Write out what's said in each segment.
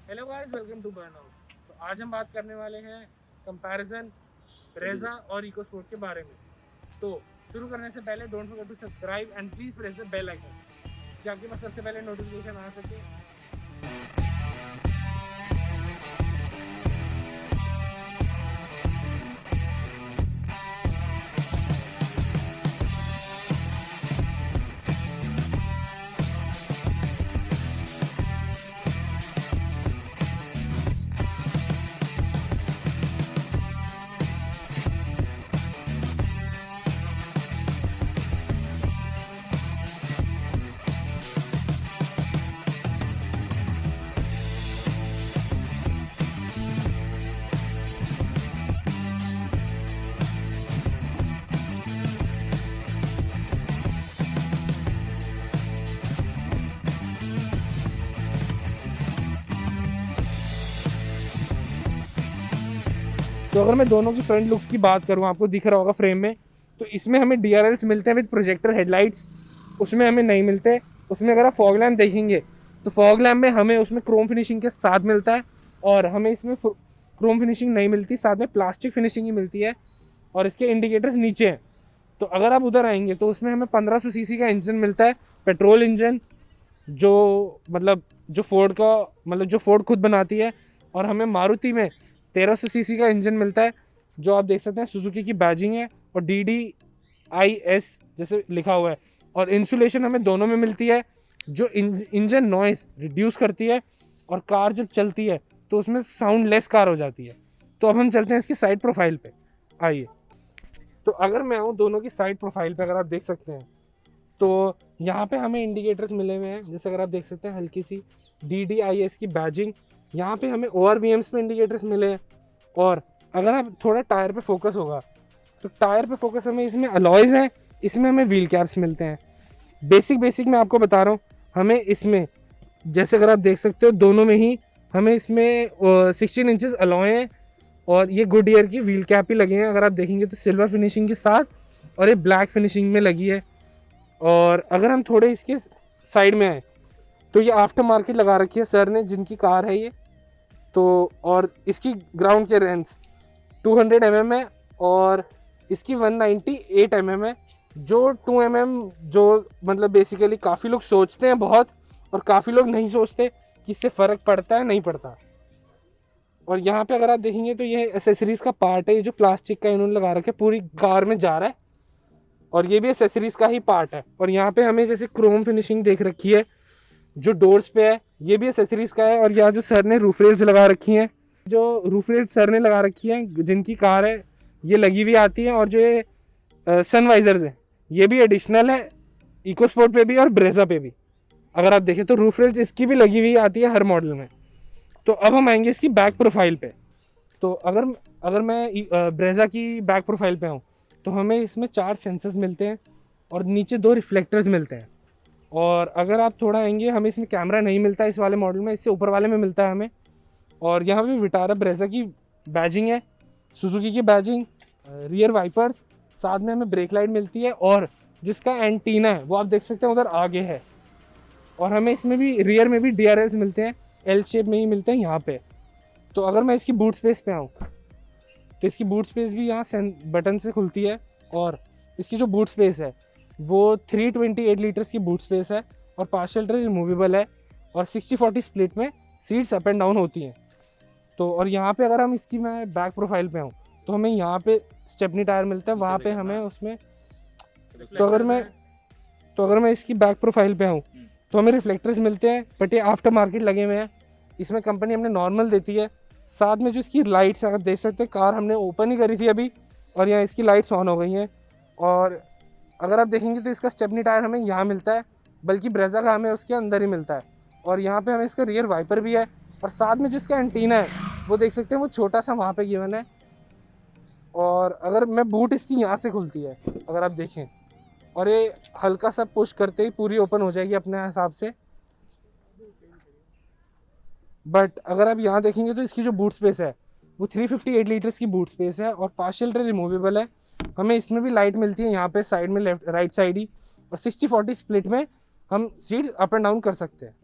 Hello guys, welcome to burnout. तो आज हम बात करने वाले हैं कंपैरिजन ब्रेजा और इको स्पोर्ट के बारे में। तो शुरू करने से पहले don't forget to subscribe and please press the bell icon कि आपके पास सबसे पहले नोटिफिकेशन आ सके। तो अगर मैं दोनों की फ्रंट लुक्स की बात करूँ, आपको दिख रहा होगा फ्रेम में, तो इसमें हमें DRLs मिलते हैं विद प्रोजेक्टर हेडलाइट्स, उसमें हमें नहीं मिलते। उसमें अगर आप फॉग लैम्प देखेंगे तो फॉग लैम्प में हमें उसमें क्रोम फिनिशिंग के साथ मिलता है, और हमें इसमें क्रोम फिनिशिंग नहीं मिलती, साथ में प्लास्टिक फिनिशिंग ही मिलती है, और इसके इंडिकेटर्स नीचे हैं। तो अगर आप उधर आएंगे तो उसमें हमें 1500 सीसी का इंजन मिलता है, पेट्रोल इंजन, जो फोर्ड खुद बनाती है। और हमें मारुति में 1300 सीसी का इंजन मिलता है, जो आप देख सकते हैं सुजुकी की बैजिंग है और DDIS जैसे लिखा हुआ है। और इंसुलेशन हमें दोनों में मिलती है, जो इंजन नॉइस रिड्यूस करती है, और कार जब चलती है तो उसमें साउंड लेस कार हो जाती है। तो अब हम चलते हैं इसकी साइड प्रोफाइल पे, आइए। तो अगर मैं आऊँ दोनों की साइड प्रोफाइल पे, अगर आप देख सकते हैं तो यहाँ पे हमें इंडिकेटर्स मिले हुए हैं, जैसे अगर आप देख सकते हैं हल्की सी DDIS की बैजिंग। यहाँ पे हमें ORVMs पे इंडिकेटर्स मिले हैं। और अगर आप थोड़ा टायर पे फोकस होगा तो टायर पे फोकस हमें इसमें अलॉयज़ हैं, इसमें हमें व्हील कैप्स मिलते हैं। बेसिक मैं आपको बता रहा हूँ, हमें इसमें जैसे अगर आप देख सकते हो दोनों में ही हमें इसमें 16 इंचेस अलॉय हैं, और ये गुडईयर की व्हील कैप ही लगे हैं। अगर आप देखेंगे तो सिल्वर फिनिशिंग के साथ, और ये ब्लैक फिनिशिंग में लगी है। और अगर हम थोड़े इसके साइड में आए तो ये आफ्टर मार्केट लगा रखी है सर ने, जिनकी कार है ये। तो और इसकी ग्राउंड क्लियरेंस 200 mm है, और इसकी 198 mm है। जो 2 mm जो मतलब बेसिकली काफ़ी लोग सोचते हैं बहुत, और काफ़ी लोग नहीं सोचते कि इससे फ़र्क पड़ता है, नहीं पड़ता। और यहाँ पे अगर आप देखेंगे तो ये एसेसरीज़ का पार्ट है, ये जो प्लास्टिक का इन्होंने लगा रखा है पूरी कार में जा रहा है, और ये भी एसेसरीज का ही पार्ट है। और यहाँ पे हमें जैसे क्रोम फिनिशिंग देख रखी है जो डोर्स पे है, ये भी एसेसरीज का है। और यहाँ जो सर ने रूफ रेल्स लगा रखी हैं, जो रूफ रेल्स सर ने लगा रखी हैं जिनकी कार है, ये लगी हुई आती हैं। और जो ये सनवाइजर्स हैं, ये भी एडिशनल है इको स्पोर्ट पे भी और ब्रेजा पे भी। अगर आप देखें तो रूफ रेल्स इसकी भी लगी हुई आती है हर मॉडल में। तो अब हम आएंगे इसकी बैक प्रोफाइल पे। तो अगर मैं ब्रेजा की बैक प्रोफाइल पे आऊँ तो हमें इसमें 4 सेंसर्स मिलते हैं, और नीचे 2 रिफ्लेक्टर्स मिलते हैं। और अगर आप थोड़ा आएंगे, हमें इसमें कैमरा नहीं मिलता इस वाले मॉडल में, इससे ऊपर वाले में मिलता है हमें। और यहाँ पे विटारा ब्रेजा की बैजिंग है, सुजुकी की बैजिंग, रियर वाइपर्स, साथ में हमें ब्रेक लाइट मिलती है। और जिसका एंटीना है वो आप देख सकते हैं उधर आगे है। और हमें इसमें भी रियर में भी DRLs मिलते हैं, L शेप में ही मिलते हैं यहाँ पे। तो अगर मैं इसकी बूट स्पेस पे आऊँ तो इसकी बूट स्पेस भी यहाँ बटन से खुलती है। और इसकी जो बूट स्पेस है वो 328 लीटर्स की बूट स्पेस है, और पार्शियल ट्रे रिमूवेबल है, और 60-40 स्प्लिट में सीट्स अप एंड डाउन होती हैं। तो और यहाँ पे अगर हम इसकी मैं बैक प्रोफाइल पे आऊँ तो हमें यहाँ पे स्टेपनी टायर मिलता है, वहाँ पे हमें उसमें तो अगर मैं इसकी बैक प्रोफाइल पे आऊँ तो हमें रिफ्लेक्टर्स मिलते हैं, बट ये आफ्टर मार्केट लगे हुए हैं। इसमें कंपनी हमने नॉर्मल देती है। साथ में जो इसकी लाइट्स हैं, आप देख सकते हैं कार हमने ओपन ही करी थी अभी, और यहाँ इसकी लाइट्स ऑन हो गई हैं। और अगर आप देखेंगे तो इसका स्टेपनी टायर हमें यहाँ मिलता है, बल्कि ब्रेजा का हमें उसके अंदर ही मिलता है। और यहाँ पे हमें इसका रियर वाइपर भी है, और साथ में जो इसका एंटीना है वो देख सकते हैं वो छोटा सा वहाँ पे गिवन है। और अगर मैं बूट इसकी यहाँ से खुलती है, अगर आप देखें, और ये हल्का सा पुश करते ही पूरी ओपन हो जाएगी अपने हिसाब से। बट अगर आप यहाँ देखेंगे तो इसकी जो बूट स्पेस है वो 358 लीटर्स की बूट स्पेस है, और पार्शियल ट्रे रिमूवेबल है। हमें इसमें भी लाइट मिलती है यहाँ पे साइड में, लेफ्ट राइट साइड ही। और 60-40 स्प्लिट में हम सीट्स अप एंड डाउन कर सकते हैं।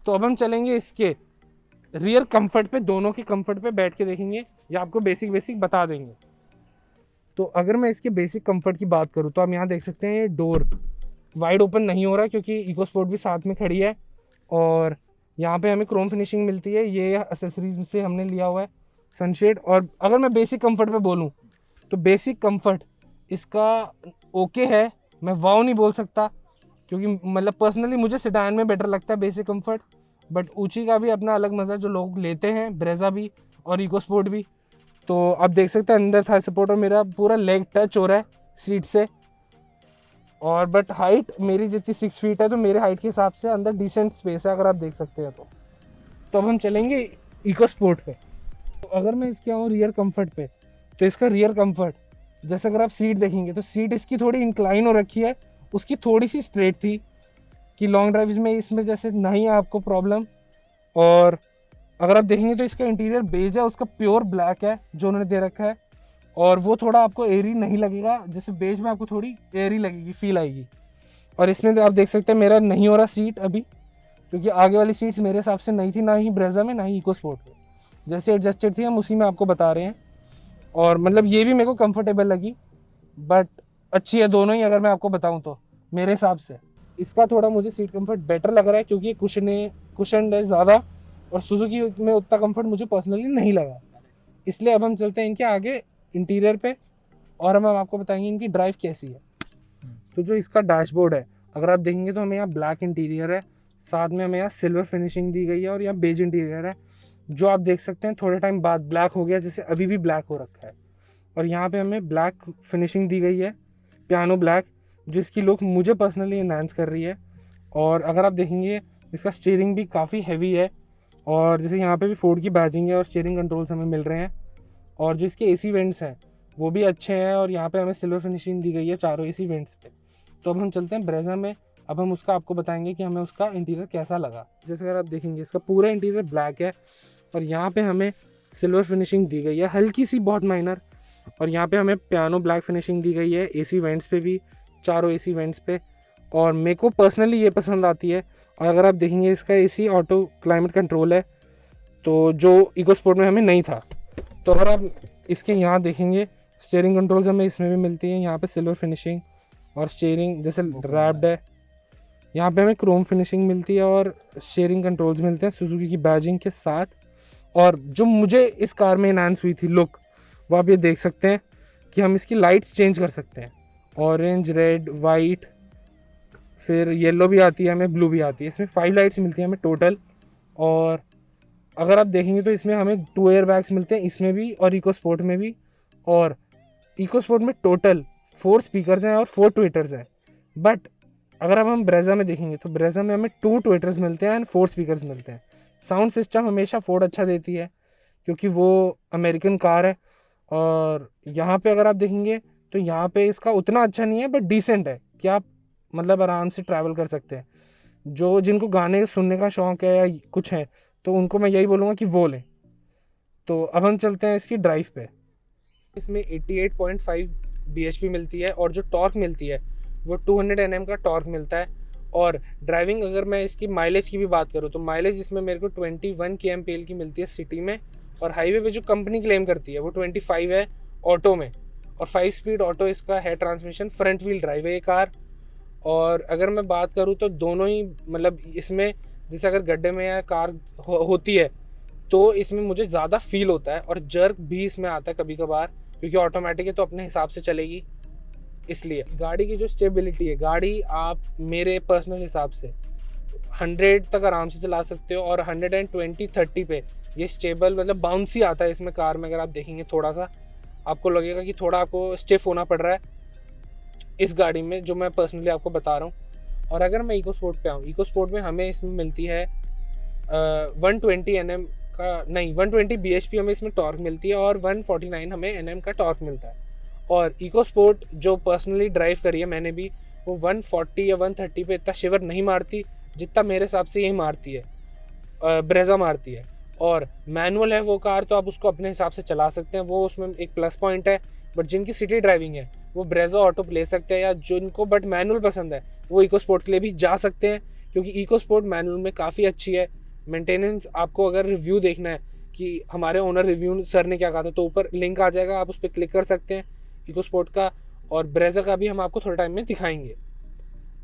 तो अब हम चलेंगे इसके रियर कंफर्ट पे, दोनों के कंफर्ट पे बैठ के देखेंगे, या आपको बेसिक बेसिक बता देंगे। तो अगर मैं इसके बेसिक कंफर्ट की बात करूँ तो आप यहाँ देख सकते हैं ये डोर वाइड ओपन नहीं हो रहा क्योंकि इको स्पोर्ट भी साथ में खड़ी है, और यहाँ पे हमें क्रोम फिनिशिंग मिलती है, ये एसेसरीज से हमने लिया हुआ है सनशेड। और अगर मैं बेसिक कंफर्ट पे बोलूँ तो बेसिक कंफर्ट इसका ओके है, मैं वाव नहीं बोल सकता क्योंकि मतलब पर्सनली मुझे सेडान में बेटर लगता है बेसिक कंफर्ट, बट ऊंची का भी अपना अलग मज़ा जो लोग लेते हैं, ब्रेजा भी और इको स्पोर्ट भी। तो आप देख सकते हैं अंदर थाई सपोर्ट और मेरा पूरा लेग टच हो रहा है सीट से, और बट हाइट मेरी जितनी 6 फीट है तो मेरे हाइट के हिसाब से अंदर डिसेंट स्पेस है अगर आप देख सकते हैं तो अब हम चलेंगे इको स्पोर्ट पे। तो अगर मैं इसके आऊँ रियर कंफर्ट पे, तो इसका रियर कंफर्ट जैसे अगर आप सीट देखेंगे तो सीट इसकी थोड़ी इंक्लाइन हो रखी है, उसकी थोड़ी सी स्ट्रेट थी कि लॉन्ग ड्राइव में इसमें जैसे नहीं है आपको प्रॉब्लम। और अगर आप देखेंगे तो इसका इंटीरियर बेज है, उसका प्योर ब्लैक है जो उन्होंने दे रखा है, और वो थोड़ा आपको एयरी नहीं लगेगा, जैसे बेज में आपको थोड़ी एयरी लगेगी, फील आएगी। और इसमें आप देख सकते हैं मेरा नहीं हो रहा सीट अभी, क्योंकि आगे वाली सीट्स मेरे हिसाब से नहीं थी, ना ही ब्रेजा में ना ही इको स्पोर्ट में, जैसे एडजस्टेड थी हम उसी में आपको बता रहे हैं। और मतलब ये भी मेरे को कंफर्टेबल लगी, बट अच्छी है दोनों ही अगर मैं आपको बताऊं तो मेरे हिसाब से। इसका थोड़ा मुझे सीट कंफर्ट बेटर लग रहा है क्योंकि कुशन है ज़्यादा, और सुजुकी में उतना कंफर्ट मुझे पर्सनली नहीं लगा। इसलिए अब हम चलते हैं इनके आगे इंटीरियर पे, और हम आपको बताएंगे इनकी ड्राइव कैसी है। तो जो इसका डैशबोर्ड है अगर आप देखेंगे तो हमें यहाँ ब्लैक इंटीरियर है, साथ में हमें यहाँ सिल्वर फिनिशिंग दी गई है, और यहाँ बेज इंटीरियर है जो आप देख सकते हैं थोड़े टाइम बाद ब्लैक हो गया, जैसे अभी भी ब्लैक हो रखा है। और यहाँ पे हमें ब्लैक फिनिशिंग दी गई है, पियानो ब्लैक, जिसकी लुक मुझे पर्सनली एनहांस कर रही है। और अगर आप देखेंगे इसका स्टीयरिंग भी काफ़ी हैवी है, और जैसे यहाँ पे भी फोर्ड की बैजिंग है और स्टीयरिंग कंट्रोल्स हमें मिल रहे हैं, और जो इसके एसी वेंट्स हैं वो भी अच्छे हैं, और यहाँ पे हमें सिल्वर फिनिशिंग दी गई है चारों एसी वेंट्स पे। तो अब हम चलते हैं ब्रेजा में, अब हम उसका आपको बताएंगे कि हमें उसका इंटीरियर कैसा लगा। जैसे अगर आप देखेंगे इसका पूरा इंटीरियर ब्लैक है, और यहाँ पे हमें सिल्वर फिनिशिंग दी गई है हल्की सी, बहुत माइनर, और यहाँ पे हमें पियानो ब्लैक फिनिशिंग दी गई है एसी वेंट्स पे भी, चारों एसी वेंट्स पे, और मेरे को पर्सनली ये पसंद आती है। और अगर आप देखेंगे इसका एसी ऑटो क्लाइमेट कंट्रोल है, तो जो इको स्पोर्ट में हमें नहीं था। तो अगर आप इसके यहाँ देखेंगे स्टीयरिंग कंट्रोल्स हमें इसमें भी मिलती है, यहाँ पे सिल्वर फिनिशिंग, और स्टीयरिंग जैसे रैप्ड है, यहाँ पे हमें क्रोम फिनिशिंग मिलती है, और स्टीयरिंग कंट्रोल्स मिलते हैं सुजुकी की बैजिंग के साथ। और जो मुझे इस कार में एनहांस हुई थी लुक, वो आप ये देख सकते हैं कि हम इसकी लाइट्स चेंज कर सकते हैं, ऑरेंज, रेड, वाइट, फिर येलो भी आती है हमें, ब्लू भी आती है। इसमें 5 लाइट्स मिलती हैं हमें टोटल। और अगर आप देखेंगे तो इसमें हमें 2 एयर बैग्स मिलते हैं इसमें भी और इको स्पोर्ट में भी। और इको स्पोर्ट में टोटल 4 स्पीकर्स हैं और 4 ट्विटर्स हैं, बट अगर अब हम ब्रेजा में देखेंगे तो ब्रेजा में हमें 2 ट्विटर्स मिलते हैं एंड 4 स्पीकर्स मिलते हैं। साउंड सिस्टम हमेशा फोर्ड अच्छा देती है क्योंकि वो अमेरिकन कार है। और यहाँ पे अगर आप देखेंगे तो यहाँ पे इसका उतना अच्छा नहीं है, बट डिसेंट है कि आप मतलब आराम से ट्रैवल कर सकते हैं। जो जिनको गाने सुनने का शौक़ है या कुछ है तो उनको मैं यही बोलूँगा कि वो लें। तो अब हम चलते हैं इसकी ड्राइव पे। इसमें 88.5 bhp मिलती है, और जो टॉर्क मिलती है वो 200 Nm का टॉर्क मिलता है। और ड्राइविंग अगर मैं इसकी माइलेज की भी बात करूँ तो माइलेज इसमें मेरे को 21 kmpl की मिलती है सिटी में, और हाईवे पे जो कंपनी क्लेम करती है वो 25 है ऑटो में। और 5 स्पीड ऑटो इसका है ट्रांसमिशन, फ्रंट व्हील ड्राइव है ये कार। और अगर मैं बात करूँ तो दोनों ही मतलब इसमें जैसे अगर गड्ढे में या कार होती है तो इसमें मुझे ज़्यादा फील होता है, और जर्क भी इसमें आता है कभी कभार क्योंकि ऑटोमेटिक है तो अपने हिसाब से चलेगी। इसलिए गाड़ी की जो स्टेबिलिटी है, गाड़ी आप मेरे पर्सनल हिसाब से 100 तक आराम से चला सकते हो, और 120-30 पे ये स्टेबल मतलब बाउंसी आता है इसमें कार में। अगर आप देखेंगे थोड़ा सा आपको लगेगा कि थोड़ा आपको स्टिफ होना पड़ रहा है इस गाड़ी में, जो मैं पर्सनली आपको बता रहा हूँ। और अगर मैं इको स्पोर्ट पे आऊँ, इको स्पोर्ट में हमें इसमें मिलती है 120 Nm का नहीं 120 bhp हमें इसमें टॉर्क मिलती है, और 149 हमें Nm का टॉर्क मिलता है। और इको स्पोर्ट जो पर्सनली ड्राइव करी है मैंने भी, वो 140 या 130 पे इतना शिवर नहीं मारती जितना मेरे हिसाब से यही मारती है, ब्रेजा मारती है। और मैनुअल है वो कार, तो आप उसको अपने हिसाब से चला सकते हैं, वो उसमें एक प्लस पॉइंट है। बट जिनकी सिटी ड्राइविंग है वो ब्रेजा ऑटो ले सकते हैं, या जिनको बट मैनुअल पसंद है वो इको स्पोर्ट के लिए भी जा सकते हैं, क्योंकि इको स्पोर्ट मैनुअल में काफ़ी अच्छी है। मेंटेनेंस आपको अगर रिव्यू देखना है कि हमारे ओनर रिव्यू सर ने क्या कहा था, तो ऊपर लिंक आ जाएगा, आप उस पर क्लिक कर सकते हैं इको स्पोर्ट का, और ब्रेजा का भी हम आपको थोड़े टाइम में दिखाएंगे।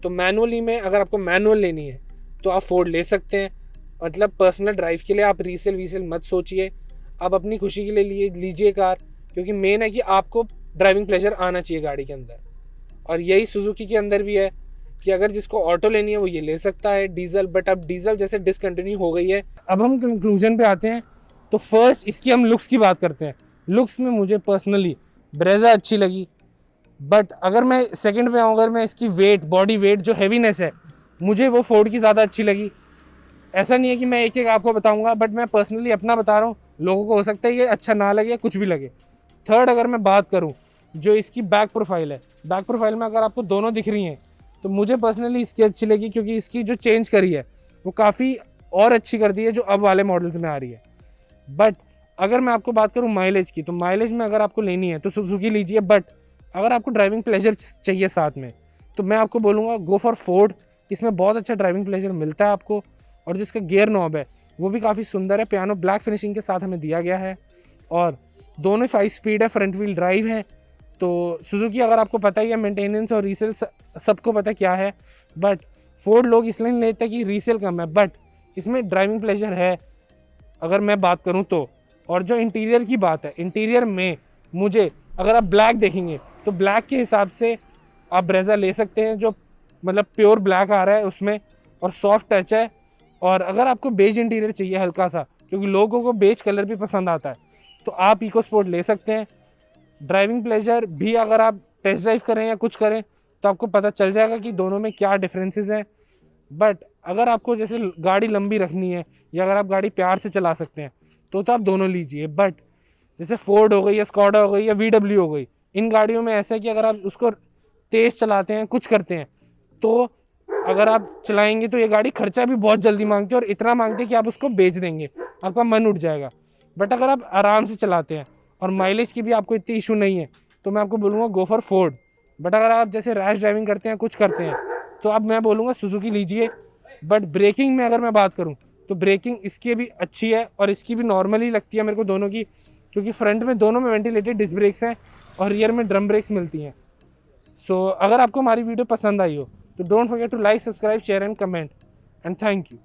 तो मैनुअली में अगर आपको मैनुअल लेनी है तो आप फोर्ड ले सकते हैं, मतलब पर्सनल ड्राइव के लिए आप रीसेल वीसेल मत सोचिए, आप अपनी खुशी के लिए लीजिए कार, क्योंकि मेन है कि आपको ड्राइविंग प्लेजर आना चाहिए गाड़ी के अंदर। और यही सुजुकी के अंदर भी है कि अगर जिसको ऑटो लेनी है वो ये ले सकता है डीजल, बट अब डीजल जैसे डिसकंटिन्यू हो गई है। अब हम कंक्लूजन पे आते हैं, तो फर्स्ट इसकी हम लुक्स की बात करते हैं। लुक्स में मुझे पर्सनली ब्रेजा अच्छी लगी, बट अगर मैं सेकंड पे आऊँ, अगर मैं इसकी वेट, बॉडी वेट जो हैवीनेस है, मुझे वो फोर्ड की ज़्यादा अच्छी लगी। ऐसा नहीं है कि मैं एक एक आपको बताऊंगा, बट मैं पर्सनली अपना बता रहा हूँ, लोगों को हो सकता है ये अच्छा ना लगे, कुछ भी लगे। थर्ड अगर मैं बात करूँ, जो इसकी बैक प्रोफाइल है, बैक प्रोफाइल में अगर आपको दोनों दिख रही हैं तो मुझे पर्सनली इसकी अच्छी लगी, क्योंकि इसकी जो चेंज करी है वो काफ़ी और अच्छी कर दी है जो अब वाले मॉडल्स में आ रही है। बट अगर मैं आपको बात करूँ माइलेज की, तो माइलेज में अगर आपको लेनी है तो सुजुकी लीजिए, बट अगर आपको ड्राइविंग प्लेजर चाहिए साथ में, तो मैं आपको बोलूँगा गो फॉर फोर्ड। इसमें बहुत अच्छा ड्राइविंग प्लेजर मिलता है आपको, और जिसका गियर नॉब है वो भी काफ़ी सुंदर है, पियानो ब्लैक फिनिशिंग के साथ हमें दिया गया है, और दोनों 5 स्पीड है, फ्रंट व्हील ड्राइव है। तो सुजुकी अगर आपको पता ही है मेंटेनेंस और रीसेल सबको पता क्या है, बट फोर्ड लोग इसलिए नहीं लेते कि रीसेल कम है, बट इसमें ड्राइविंग प्लेजर है अगर मैं बात करूं तो। और जो इंटीरियर की बात है, इंटीरियर में मुझे अगर आप ब्लैक देखेंगे तो ब्लैक के हिसाब से आप ब्रेजा ले सकते हैं, जो मतलब प्योर ब्लैक आ रहा है उसमें, और सॉफ्ट टच है। और अगर आपको बेज इंटीरियर चाहिए हल्का सा, क्योंकि लोगों को बेज कलर भी पसंद आता है, तो आप इको स्पोर्ट ले सकते हैं। ड्राइविंग प्लेजर भी अगर आप टेस्ट ड्राइव करें या कुछ करें तो आपको पता चल जाएगा कि दोनों में क्या डिफरेंसेस हैं। बट अगर आपको जैसे गाड़ी लंबी रखनी है, या अगर आप गाड़ी प्यार से चला सकते हैं, तो आप दोनों लीजिए। बट जैसे फोर्ड हो गई या स्कॉडा हो गई या VW हो गई, इन गाड़ियों में ऐसा है कि अगर आप उसको तेज़ चलाते हैं, कुछ करते हैं, तो अगर आप चलाएंगे तो ये गाड़ी खर्चा भी बहुत जल्दी मांगती है, और इतना मांगती है कि आप उसको बेच देंगे, आपका मन उठ जाएगा। बट अगर आप आराम से चलाते हैं और माइलेज की भी आपको इतनी इशू नहीं है, तो मैं आपको बोलूँगा गो फॉर फोर्ड। बट अगर आप जैसे रैश ड्राइविंग करते हैं, कुछ करते हैं, तो अब मैं बोलूँगा सुजुकी लीजिए। बट ब्रेकिंग में अगर मैं बात करूँ तो ब्रेकिंग इसकी भी अच्छी है, और इसकी भी नॉर्मली लगती है मेरे को दोनों की, क्योंकि फ्रंट में दोनों में वेंटिलेटेड डिस्क ब्रेक्स हैं और रियर में ड्रम ब्रेक्स मिलती हैं। सो अगर आपको हमारी वीडियो पसंद आई हो तो don't forget to like, subscribe, share and comment, and thank you.